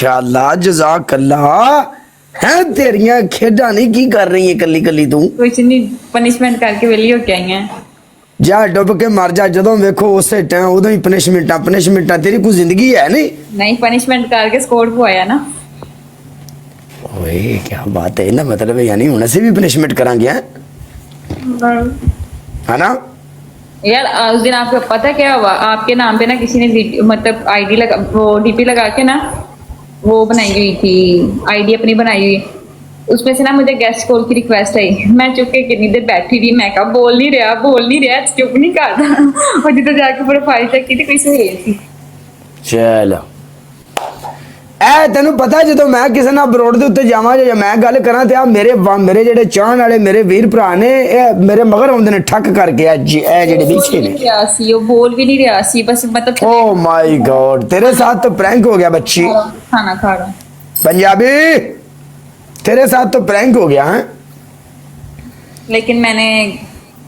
माशाअल्लाह जज़ाकल्लाह है तेरियां खेडा नहीं की कर रही है कली कली तू कुछ नहीं पनिशमेंट करके वेली हो के आई हैं जा डुब के मर जा जदों वेखो उस टाइम उदों ही पनिशमेंटा तेरी कोई जिंदगी है नहीं पनिशमेंट करके स्कोर पवाया ना ओए क्या बात है ना मतलब यानी हुन से भी पनिशमेंट करांगे है ना यार उस दिन आपको पता क्या हुआ आपके नाम पे ना किसी ने मतलब आईडी लगा वो डीपी लगा के ना वो बनाई हुई थी आईडी अपनी बनाई हुई उसमें से ना मुझे गेस्ट कॉल की रिक्वेस्ट आई मैं चुप के कितनी देर बैठी रही मैं कहा बोल नहीं रहा चुप नहीं करता और जिधर जाके प्रोफाइल चेक की थी कोई सहेली थी चलो ए तेनू पता जो मैं किसी ना अबरोड के उत्ते जावां ਜਾਂ मैं गल करा ते मेरे ਜਿਹੜੇ ਚਾਹਣ ਵਾਲੇ मेरे वीर भरा ने मेरे मगर आउंदे ने ठक करके ए ਜਿਹੜੇ पीछे ने वो बोल भी नहीं रहा सी बस मतलब ओ माय गॉड तेरे साथ तो प्रैंक हो गया बच्ची खाना खा रहा पंजाबी तेरे साथ तो प्रैंक हो गया है लेकिन मैंने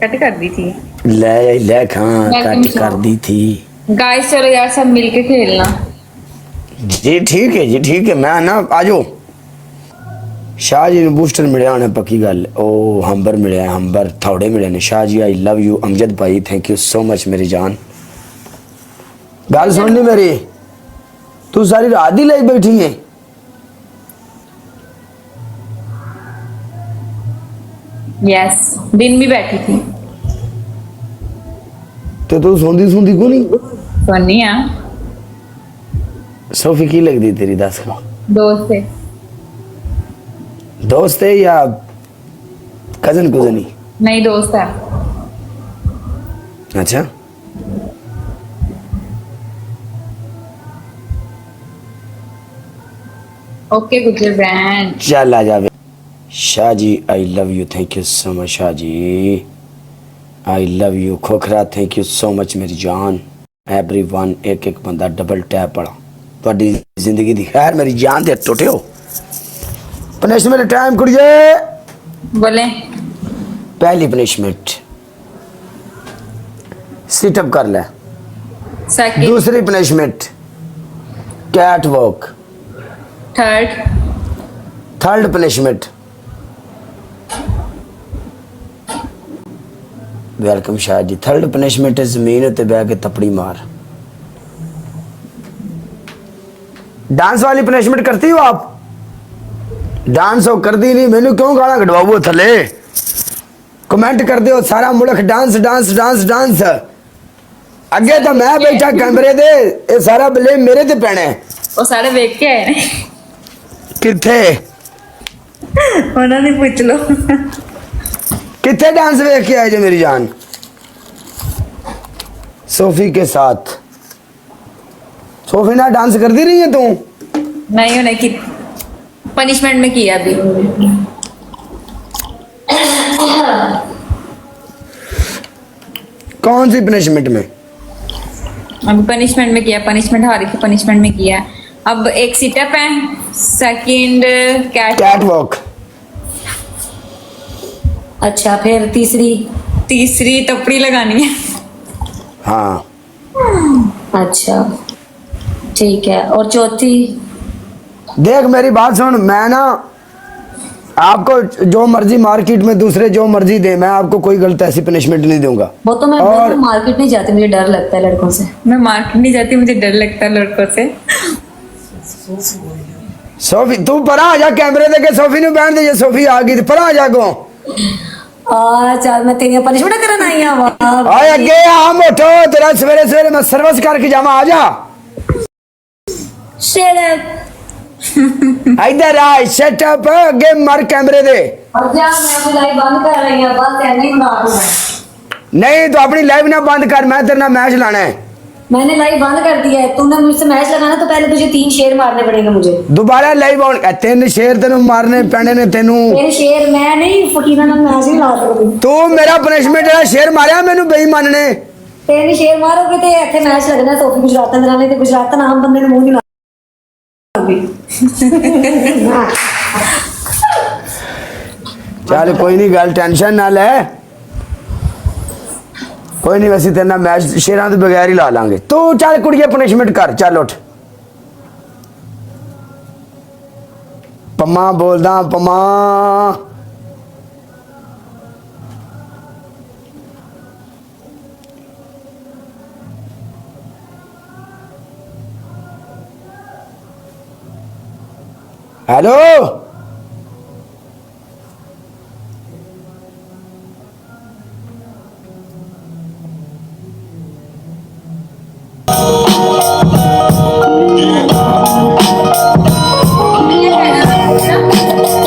कट कर दी थी ले खां कट कर दी थी गाइस चलो यार सब मिलके खेलना जी ठीक है मैं ना आजो शाह जी ने बूस्टर मिले होने पक्की गल ओ हंबर मिले हंबर थोड़े मिले ने Shah ji I love you Amjad भाई थैंक यू सो मच मेरी जान गल सुननी मेरी तू सारी रात ही लाई बैठी है यस दिन भी बैठी थी तो तू सोंदी को नहीं सोनी आ सोफी की लगती तेरी दस को दोस्त है या कजन कुजनी नहीं दोस्त है अच्छा ओके गुजर बैंड चल आ जावे Shah ji I love you thank you so much Shah ji I love you Khokhra thank you so much मेरी जान एवरीवन एक बंदा डबल टैप पड़ा ਤੁਹਾਡੀ ਜ਼ਿੰਦਗੀ ਦੀ ਖੈਰ ਮੇਰੀ ਜਾਨ ਦੇ ਟੁੱਟਿਓ पनिशमेंट टाइम कुड़िए बोले पहली पनिशमेंट सिट अप कर ले दूसरी punishment catwalk third punishment welcome Shah ji third punishment है जमीन उत्ते बह के तपड़ी मार डांस वाली पनिशमेंट करती हो आप डांस हो कर दी नहीं मैंने क्यों गाना कटवाओ थले कमेंट कर दो सारा मुल्क डांस डांस डांस डांस अगे तो मैं बैठा कैमरे दे ये सारा ब्लेम मेरे ते पैना है वो सारे देख के आए किथे उन्होंने पूछ लो किथे डांस देख के आए जो मेरी जान सोफी के साथ सोफी ना डांस कर दी रही है तू नहीं उन्हें की पनिशमेंट में किया अभी कौन सी पनिशमेंट में अभी पनिशमेंट में किया पनिशमेंट हारी थी पनिशमेंट में किया अब एक सिटअप है सेकंड कैट वॉक अच्छा फिर तीसरी तपड़ी लगानी है हाँ अच्छा ठीक है और चौथी देख मेरी बात सुन मैं ना आपको जो मर्जी मार्केट में दूसरे जो मर्जी दे मैं आपको कोई गलत ऐसी पनिशमेंट नहीं दूंगा वो तो मैं और मार्केट नहीं जाती मुझे डर लगता है लड़कों से मैं मार्केट नहीं जाती मुझे डर लगता है लड़कों से सोफी तू परा आ जा कैमरे देके सोफी ने बैठ दे सोफी आ गई परा आ जा गो चल मैं तेरी पनिशमेंट करना आई हूं आए अगे आ मोटो तेरा सवेरे सवेरे मैं सर्विस करके जावा आ जा इधर आ सेट अप अगे मर कैमरे दे मैं लाइव बंद कर रही हूं बस नहीं बना नहीं तो अपनी लाइव ना बंद कर मैं तेरे ना मैच लाना है मैंने लाइव बंद कर दिया है तूने मुझसे मैच लगाना तो पहले तुझे 3 शेर मारने पड़ेंगे मुझे दोबारा लाइव ऑन 3 शेर तेनु मारने पैने ने तेनु तेरे शेर मैं नहीं फकीना ना मैच नहीं ला सकती तू मेरा पनिशमेंट है शेर मारया मेनू बेईमान ने 3 शेर मारोगे ते इथे मैच लगना सोफी गुजरात दे नाल ते गुजरात नाम बंदे ने मुंह नहीं चल कोई नहीं गल टेंशन ना ले कोई नहीं वैसे तेना मैच शेरां तो बगैर ही ला लांगे तू चल कुड़िए पनिशमेंट कर चल उठ पम्मा बोलदा पम्मा। हेलो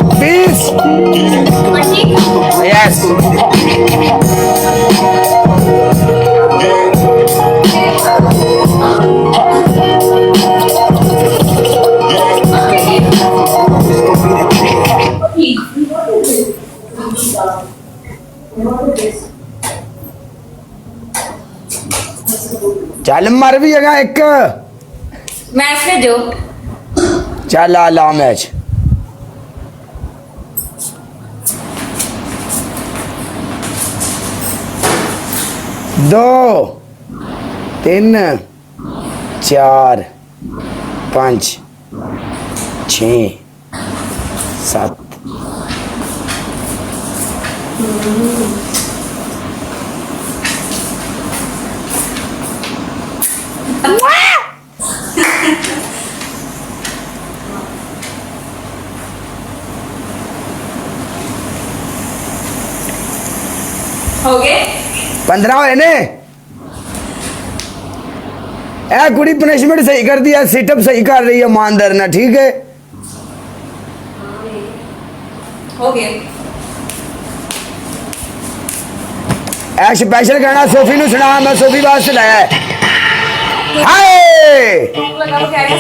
प्लीज यस चल मर भी जगह एक मैच भेजो। चल आ ला मैच। दो तीन चार पाँच छ सात हो गए 15 होए ने। ए कुड़ी पनिशमेंट सही कर दिया, सिटअप सही कर रही है ईमानदार ना, ठीक है। हो गए। ए स्पेशल गाना सोफी नु सुना, मैं सोफी वास्ते लाया है। हाय लगा वो कह रहे हैं